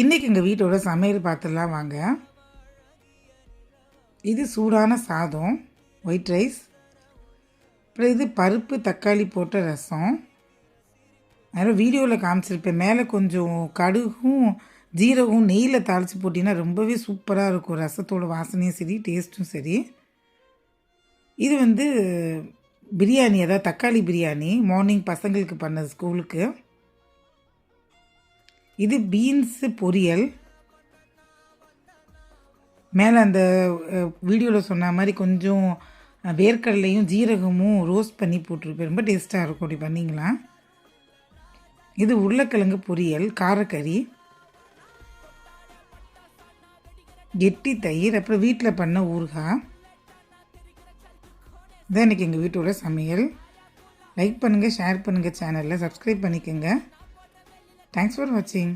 இன்றைக்கி எங்கள் வீட்டோட சமையல் பார்த்துடலாம் வாங்க. இது சூடான சாதம், ஒயிட் ரைஸ். அப்புறம் இது பருப்பு தக்காளி போட்ட ரசம். அதனால் வீடியோவில் காமிச்சிருப்பேன். மேலே கொஞ்சம் கடுகும் ஜீரகம் நெய்யில் தாளித்து போட்டிங்கன்னா ரொம்பவே சூப்பராக இருக்கும். ரசத்தோட வாசனையும் சரி, டேஸ்ட்டும் சரி. இது பிரியாணி, அதாவது தக்காளி பிரியாணி. மார்னிங் பசங்களுக்கு பண்ணது ஸ்கூலுக்கு. இது பீன்ஸு பொரியல். மேலே அந்த வீடியோவில் சொன்ன மாதிரி கொஞ்சம் வேர்க்கடலையும் ஜீரகமும் ரோஸ்ட் பண்ணி போட்டிருப்பேன். ரொம்ப டேஸ்ட்டாக இருக்கும் அப்படி பண்ணிங்களா. இது உருளைக்கிழங்கு பொரியல், காரக்கறி, கெட்டி தயிர், அப்புறம் வீட்டில் பண்ண ஊறுகாய். இதான் இன்றைக்கி எங்கள் வீட்டோட சமையல். லைக் பண்ணுங்கள், ஷேர் பண்ணுங்கள், சேனலில் சப்ஸ்கிரைப் பண்ணிக்கோங்க. தேங்க்ஸ் ஃபார் வாட்சிங்.